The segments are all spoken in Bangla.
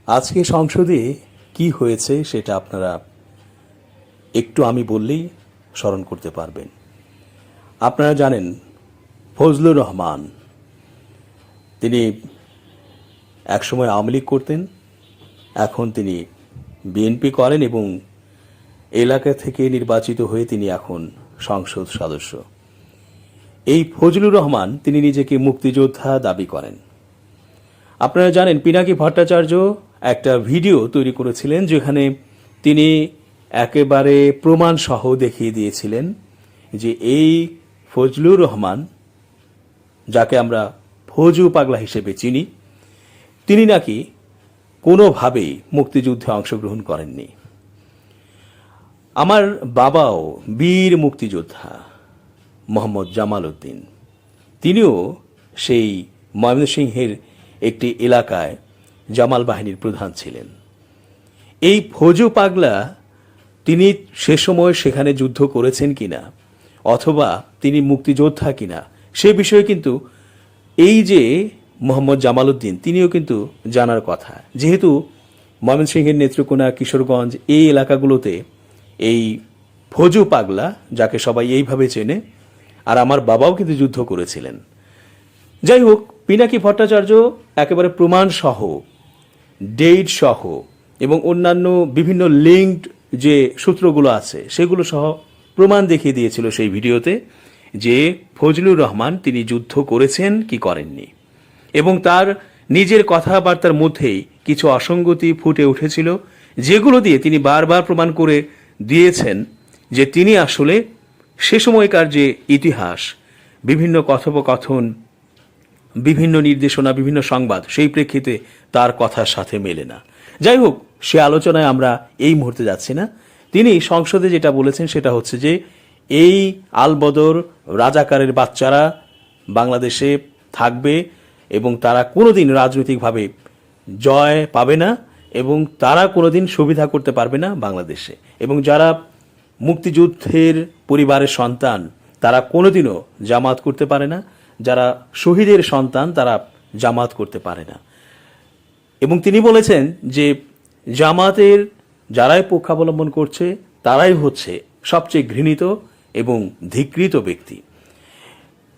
আজকে সংসদে কি হয়েছে সেটা আপনারা একটু আমি বললেই স্মরণ করতে পারবেন। আপনারা জানেন ফজলুর রহমান, তিনি একসময় আওয়ামী লীগ করতেন, এখন তিনি বিএনপি করেন এবং এলাকা থেকে নির্বাচিত হয়ে তিনি এখন সংসদ সদস্য। এই ফজলুর রহমান তিনি নিজেকে মুক্তিযোদ্ধা দাবি করেন। আপনারা জানেন পিনাকি ভট্টাচার্য একটা ভিডিও তৈরি করেছিলেন যেখানে তিনি একেবারে প্রমাণ সহ দেখিয়ে দিয়েছিলেন যে এই ফজলুর রহমান, যাকে আমরা ফজু পাগলা হিসেবে চিনি, তিনি নাকি কোনোভাবেই মুক্তিযুদ্ধে অংশগ্রহণ করেননি। আমার বাবাও বীর মুক্তিযোদ্ধা মোহাম্মদ জামাল উদ্দিন, তিনিও সেই ময়মনসিংহের একটি এলাকায় জামাল বাহিনীর প্রধান ছিলেন। এই ফজু পাগলা তিনি সে সময় সেখানে যুদ্ধ করেছেন কিনা অথবা তিনি মুক্তিযোদ্ধা কিনা সে বিষয়ে কিন্তু এই যে মোহাম্মদ জামাল উদ্দিন তিনিও কিন্তু জানার কথা, যেহেতু ময়মনসিংহের নেত্রকোনা, কিশোরগঞ্জ এই এলাকাগুলোতে এই ফজু পাগলা, যাকে সবাই এইভাবে চেনে, আর আমার বাবাও কিন্তু যুদ্ধ করেছিলেন। যাই হোক, পিনাকি ভট্টাচার্য একেবারে প্রমাণ সহ, ডেট সহ এবং অন্যান্য বিভিন্ন লিঙ্কড যে সূত্রগুলো আছে সেগুলো সহ প্রমাণ দেখিয়ে দিয়েছিল সেই ভিডিওতে যে ফজলুর রহমান তিনি যুদ্ধ করেছেন কি করেননি, এবং তার নিজের কথাবার্তার মধ্যেই কিছু অসঙ্গতি ফুটে উঠেছিল, যেগুলো দিয়ে তিনি বারবার প্রমাণ করে দিয়েছেন যে তিনি আসলে সে সময়কার যে ইতিহাস, বিভিন্ন কথোপকথন, বিভিন্ন নির্দেশনা, বিভিন্ন সংবাদ, সেই প্রেক্ষিতে তার কথার সাথে মেলে না। যাই হোক, সে আলোচনায় আমরা এই মুহূর্তে যাচ্ছি না। তিনি সংসদে যেটা বলেছেন সেটা হচ্ছে যে এই আলবদর রাজাকারের বাচ্চারা বাংলাদেশে থাকবে এবং তারা কোনোদিন রাজনৈতিকভাবে জয় পাবে না এবং তারা কোনোদিন সুবিধা করতে পারবে না বাংলাদেশে, এবং যারা মুক্তিযুদ্ধের পরিবারের সন্তান তারা কোনোদিনও জামাত করতে পারে না, যারা শহীদের সন্তান তারা জামাত করতে পারে না। এবং তিনি বলেছেন যে জামাতের যারাই পক্ষাবলম্বন করছে তারাই হচ্ছে সবচেয়ে ঘৃণিত এবং ধিক্কৃত ব্যক্তি।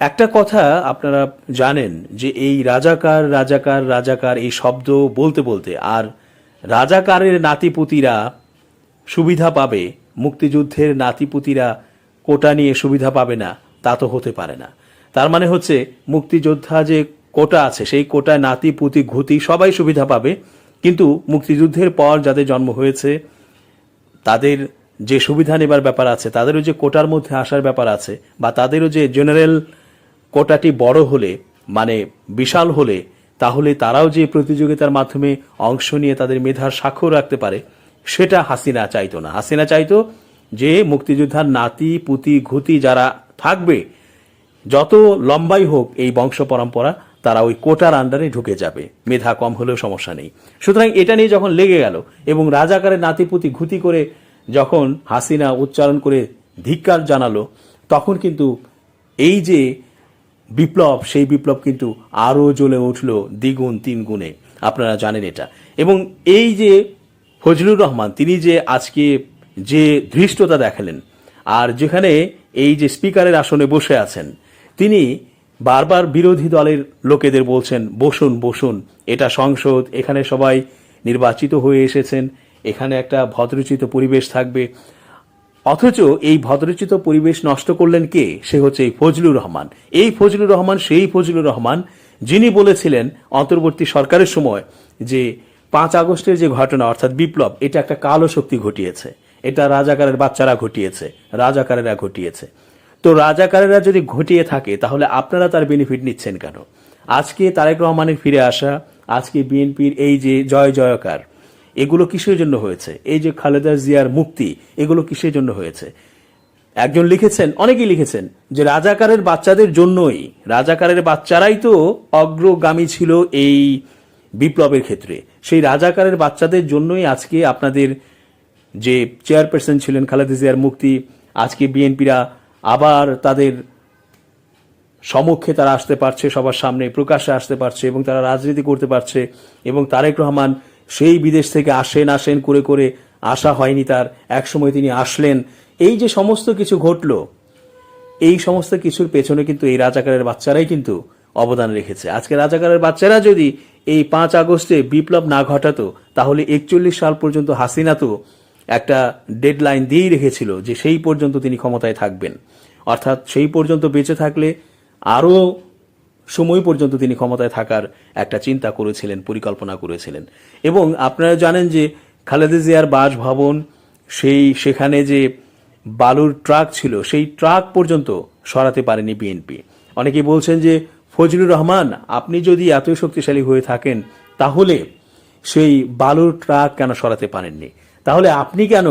একটা কথা আপনারা জানেন যে এই রাজাকার রাজাকার রাজাকার এই শব্দ বলতে বলতে আর রাজাকারের নাতিপুতিরা সুবিধা পাবে, মুক্তিযুদ্ধের নাতিপুতিরা কোটা নিয়ে সুবিধা পাবে না, তা তো হতে পারে না। তার মানে হচ্ছে মুক্তিযোদ্ধা যে কোটা আছে সেই কোটায় নাতি পুতি ঘুতি সবাই সুবিধা পাবে, কিন্তু মুক্তিযুদ্ধের পর যাদের জন্ম হয়েছে তাদের যে সুবিধা নেবার ব্যাপার আছে, তাদেরও যে কোটার মধ্যে আসার ব্যাপার আছে, বা তাদেরও যে জেনারেল কোটাটি বড় হলে মানে বিশাল হলে তাহলে তারাও যে প্রতিযোগিতার মাধ্যমে অংশ নিয়ে তাদের মেধার স্বাক্ষর রাখতে পারে, সেটা হাসিনা চাইতো না। হাসিনা চাইতো যে মুক্তিযোদ্ধার নাতি পুতি ঘুতি যারা থাকবে, যত লম্বাই হোক এই বংশ পরম্পরা, তারা ওই কোটার আন্ডারে ঢুকে যাবে, মেধা কম হলেও সমস্যা নেই। সুতরাং এটা নিয়ে যখন লেগে গেল এবং রাজাকারের নাতিপুতি ঘুতি করে যখন হাসিনা উচ্চারণ করে ধিক্কার জানালো, তখন কিন্তু এই যে বিপ্লব, সেই বিপ্লব কিন্তু আরও জ্বলে উঠল দ্বিগুণ তিন গুণে। আপনারা জানেন এটা। এবং এই যে ফজলুর রহমান তিনি যে আজকে যে ধৃষ্টতা দেখালেন, আর যেখানে এই যে স্পিকারের আসনে বসে আছেন, তিনি বারবার বিরোধী দলের লোকেদের বলছেন বসুন বসুন, এটা সংসদ, এখানে সবাই নির্বাচিত হয়ে এসেছেন, এখানে একটা ভদ্রচিত পরিবেশ থাকবে। অথচ এই ভদ্রচিত পরিবেশ নষ্ট করলেন কে? সে হচ্ছে এই ফজলুর রহমান। এই ফজলুর রহমান সেই ফজলুর রহমান যিনি বলেছিলেন অন্তর্বর্তী সরকারের সময় যে 5 আগস্টের যে ঘটনা অর্থাৎ বিপ্লব, এটা একটা কালো শক্তি ঘটিয়েছে, এটা রাজাকারের বাচ্চারা ঘটিয়েছে, রাজাকারেরা ঘটিয়েছে। তো রাজাকারেরা যদি ঘটিয়ে থাকে তাহলে আপনারা তার বেনিফিট নিচ্ছেন কেন? আজকে তারেক রহমানের ফিরে আসা, আজকে বিএনপির এই যে জয় জয়কার, এগুলো কিসের জন্য হয়েছে? এই যে খালেদা জিয়ার মুক্তি, এগুলো কিসের জন্য হয়েছে? একজন লিখেছেন, অনেকেই লিখেছেন যে রাজাকারের বাচ্চাদের জন্যই, রাজাকারের বাচ্চারাই তো অগ্রগামী ছিল এই বিপ্লবের ক্ষেত্রে। সেই রাজাকারের বাচ্চাদের জন্যই আজকে আপনাদের যে চেয়ারপারসন ছিলেন খালেদা জিয়ার মুক্তি, আজকে বিএনপিরা আবার তাদের সমক্ষে তারা আসতে পারছে, সবার সামনে প্রকাশ্যে আসতে পারছে এবং তারা রাজনীতি করতে পারছে, এবং তারেক রহমান সেই বিদেশ থেকে আসেন করে করে আসা হয়নি তার, একসময় তিনি আসলেন। এই যে সমস্ত কিছু ঘটলো, এই সমস্ত কিছুর পেছনে কিন্তু এই রাজাকারের বাচ্চারাই কিন্তু অবদান রেখেছে। আজকে রাজাকারের বাচ্চারা যদি এই 5 আগস্টে বিপ্লব না ঘটাতো, তাহলে 41 সাল পর্যন্ত হাসিনা তো একটা ডেডলাইন দিয়েই রেখেছিল যে সেই পর্যন্ত তিনি ক্ষমতায় থাকবেন, অর্থাৎ সেই পর্যন্ত বেঁচে থাকলে আরও সময় পর্যন্ত তিনি ক্ষমতায় থাকার একটা চিন্তা করেছিলেন, পরিকল্পনা করেছিলেন। এবং আপনারা জানেন যে খালেদা জিয়ার বাসভবন, সেখানে যে বালুর ট্রাক ছিল, সেই ট্রাক পর্যন্ত সরাতে পারেনি বিএনপি। অনেকেই বলছেন যে ফজলুর রহমান, আপনি যদি এত শক্তিশালী হয়ে থাকেন তাহলে সেই বালুর ট্রাক কেন সরাতে পারেননি? তাহলে আপনি কেন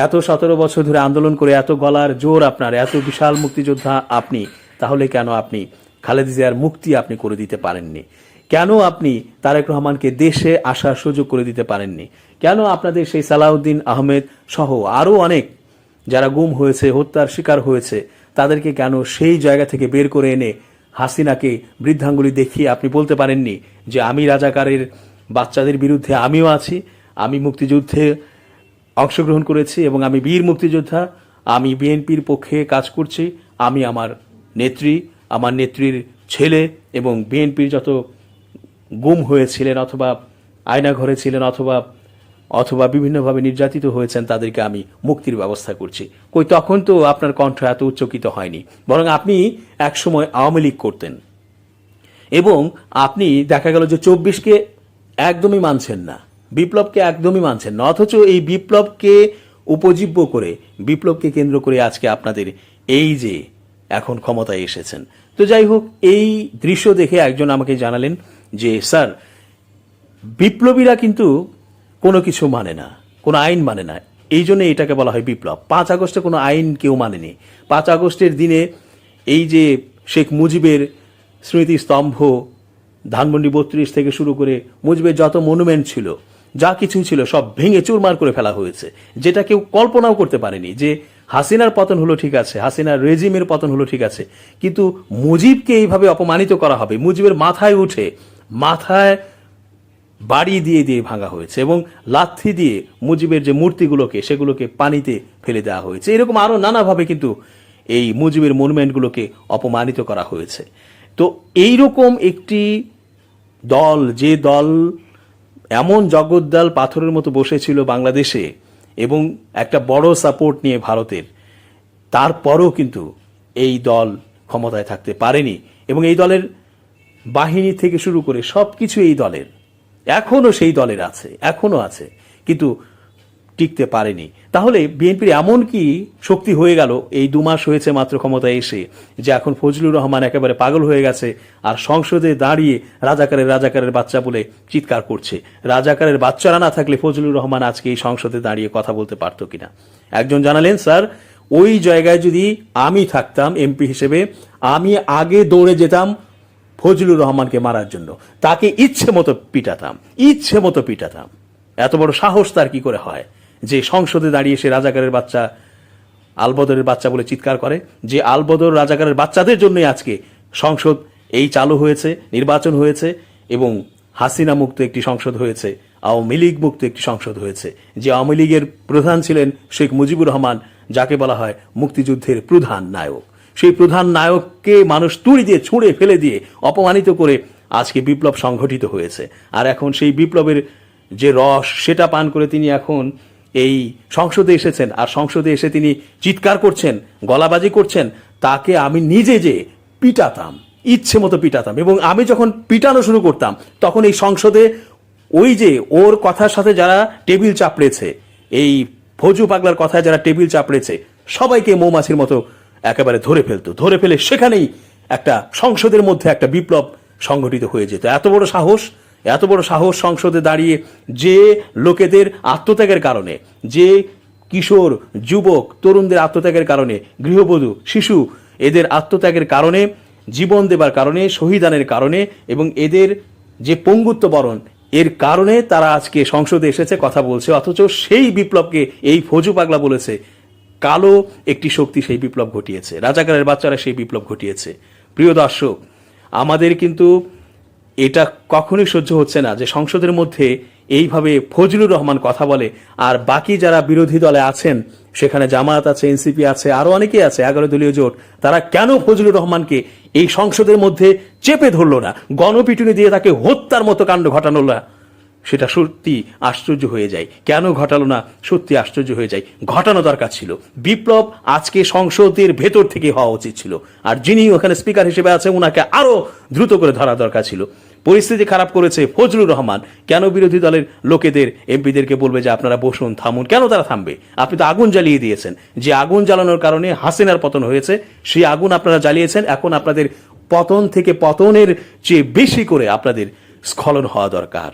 এত 17 বছর ধরে আন্দোলন করে, এত গলার জোর আপনার, এত বিশাল মুক্তিযোদ্ধা আপনি, তাহলে কেন আপনি খালেদা জিয়ার মুক্তি আপনি করে দিতে পারেননি? কেন আপনি তারেক রহমানকে দেশে আসার সুযোগ করে দিতে পারেননি? কেন আপনাদের সেই সালাউদ্দিন আহমেদ সহ আরও অনেক যারা গুম হয়েছে, হত্যার শিকার হয়েছে, তাদেরকে কেন সেই জায়গা থেকে বের করে এনে হাসিনাকে বৃদ্ধাঙ্গুলি দেখিয়ে আপনি বলতে পারেননি যে আমি রাজাকারের বাচ্চাদের বিরুদ্ধে আমিও আছি, আমি মুক্তিযুদ্ধে অংশগ্রহণ করেছি এবং আমি বীর মুক্তিযোদ্ধা, আমি বিএনপির পক্ষে কাজ করছি, আমি আমার নেত্রী, আমার নেত্রীর ছেলে এবং বিএনপির যত গুম হয়েছিলেন অথবা আয়নাঘরে ছিলেন অথবা বিভিন্নভাবে নির্যাতিত হয়েছেন, তাদেরকে আমি মুক্তির ব্যবস্থা করছি। কই, তখন তো আপনার কণ্ঠ এত উচ্চকিত হয়নি। বরং আপনি একসময় আওয়ামী লীগ করতেন এবং আপনি দেখা গেল যে 24কে একদমই মানছেন না, বিপ্লবকে একদমই মানছেন না, অথচ এই বিপ্লবকে উপজীব্য করে, বিপ্লবকে কেন্দ্র করে আজকে আপনাদের এই যে এখন ক্ষমতায় এসেছেন। তো যাই হোক, এই দৃশ্য দেখে একজন আমাকে জানালেন যে স্যার, বিপ্লবীরা কিন্তু কোনো কিছু মানে না, কোনো আইন মানে না, এই জন্য এটাকে বলা হয় বিপ্লব। 5 আগস্টে কোনো আইন কেউ মানেনি। 5 আগস্টের দিনে এই যে শেখ মুজিবের স্মৃতিস্তম্ভ, ধানমন্ডি 32 থেকে শুরু করে মুজিবের যত মনুমেন্ট ছিল, যা কিছু ছিল, সব ভেঙে চুরমার করে ফেলা হয়েছে, যেটা কেউ কল্পনাও করতে পারেনি। যে হাসিনার পতন হলো ঠিক আছে, হাসিনার রেজিমের পতন হলো ঠিক আছে, কিন্তু মুজিবকে এইভাবে অপমানিত করা হবে, মুজিবের মাথায় উঠে মাথায় বাড়ি দিয়ে দিয়ে ভাঙা হয়েছে এবং লাথি দিয়ে মুজিবের যে মূর্তিগুলোকে, সেগুলোকে পানিতে ফেলে দেওয়া হয়েছে। এরকম আরও নানাভাবে কিন্তু এই মুজিবের মনুমেন্টগুলোকে অপমানিত করা হয়েছে। তো এইরকম একটি দল, যে দল এমন জগদ্দল পাথরের মতো বসেছিল বাংলাদেশে এবং একটা বড় সাপোর্ট নিয়ে ভারতের, তারপরও কিন্তু এই দল ক্ষমতায় থাকতে পারেনি এবং এই দলের বাহিনী থেকে শুরু করে সব কিছু এই দলের, এখনও সেই দলের আছে, এখনও আছে, কিন্তু টিকতে পারেনি। তাহলে বিএনপির এমন কি শক্তি হয়ে গেল এই 2 মাস হয়েছে মাত্র ক্ষমতায় এসে, যে এখন ফজলুর রহমান একেবারে পাগল হয়ে গেছে আর সংসদে দাঁড়িয়ে রাজাকারের বাচ্চা বলে চিৎকার করছে? রাজাকারের বাচ্চারা না থাকলে ফজলুর রহমান আজকে এই সংসদে দাঁড়িয়ে কথা বলতে পারতো কিনা? একজন জানালেন, স্যার, ওই জায়গায় যদি আমি থাকতাম এমপি হিসেবে, আমি আগে দৌড়ে যেতাম ফজলুর রহমানকে মারার জন্য, তাকে ইচ্ছে মতো পিটাতাম। এত বড় সাহস তার কি করে হয় যে সংসদে দাঁড়িয়ে সে রাজাকারের বাচ্চা, আলবদরের বাচ্চা বলে চিৎকার করে? যে আলবদর রাজাকারের বাচ্চাদের জন্যই আজকে সংসদ এই চালু হয়েছে, নির্বাচন হয়েছে এবং হাসিনা মুক্ত একটি সংসদ হয়েছে, আওয়ামী লীগ মুক্ত একটি সংসদ হয়েছে। যে আওয়ামী লীগের প্রধান ছিলেন শেখ মুজিবুর রহমান, যাকে বলা হয় মুক্তিযুদ্ধের প্রধান নায়ক, সেই প্রধান নায়ককে মানুষ তুড়ি দিয়ে, ছুঁড়ে ফেলে দিয়ে, অপমানিত করে আজকে বিপ্লব সংঘটিত হয়েছে। আর এখন সেই বিপ্লবের যে রস, সেটা পান করে তিনি এখন এই সংসদে এসেছেন, আর সংসদে এসে তিনি চিৎকার করছেন, গলাবাজি করছেন। তাকে আমি নিজে যে পিটাতাম, ইচ্ছে মতো পিটাতাম, এবং আমি যখন পিটানো শুরু করতাম তখন এই সংসদে ওই যে ওর কথার সাথে যারা টেবিল চাপড়েছে, এই ফজু পাগলার কথায় যারা টেবিল চাপড়েছে, সবাইকে মৌমাছির মতো একেবারে ধরে ফেলে সেখানেই একটা সংসদের মধ্যে একটা বিপ্লব সংঘটিত হয়ে যেত। এত বড় সাহস সংসদে দাঁড়িয়ে, যে লোকেদের আত্মত্যাগের কারণে, যে কিশোর, যুবক, তরুণদের আত্মত্যাগের কারণে, গৃহবধূ, শিশু, এদের আত্মত্যাগের কারণে, জীবন দেবার কারণে, শহীদানের কারণে এবং এদের যে পঙ্গুত্ব বরণ, এর কারণে তারা আজকে সংসদে এসেছে, কথা বলছে। অথচ সেই বিপ্লবকে এই ফজু পাগলা বলেছে কালো একটি শক্তি সেই বিপ্লব ঘটিয়েছে, রাজাকারের বাচ্চারা সেই বিপ্লব ঘটিয়েছে। প্রিয় দর্শক, আমাদের কিন্তু এটা কখনোই সহ্য হচ্ছে না যে সংসদের মধ্যে এইভাবে ফজলুর রহমান কথা বলে, আর বাকি যারা বিরোধী দলে আছেন, সেখানে জামায়াত আছে, এনসিপি আছে, আরো অনেকেই আছে, 11 দলীয় জোট, তারা কেন ফজলুর রহমানকে এই সংসদের মধ্যে চেপে ধরলো না, গণপিটুনি দিয়ে তাকে হত্যার মতো কাণ্ড ঘটানো না, সেটা সত্যি আশ্চর্য হয়ে যায়। কেন ঘটালো না, সত্যি আশ্চর্য হয়ে যায়। ঘটানো দরকার ছিল। বিপ্লব আজকে সংসদের ভেতর থেকে হওয়া উচিত ছিল, আর যিনি ওখানে স্পিকার হিসেবে আছে ওনাকে আরো দ্রুত করে ধরা দরকার ছিল। পরিস্থিতি খারাপ করেছে ফজলুর রহমান, কেন বিরোধী দলের লোকেদের, এমপিদেরকে বলবে যে আপনারা বসুন, থামুন? কেন তারা থামবে? আপনি তো আগুন জ্বালিয়ে দিয়েছেন। যে আগুন জ্বালানোর কারণে হাসিনার পতন হয়েছে, সেই আগুন আপনারা জ্বালিয়েছেন। এখন আপনাদের পতন থেকে পতনের চেয়ে বেশি করে আপনাদের স্খলন হওয়া দরকার।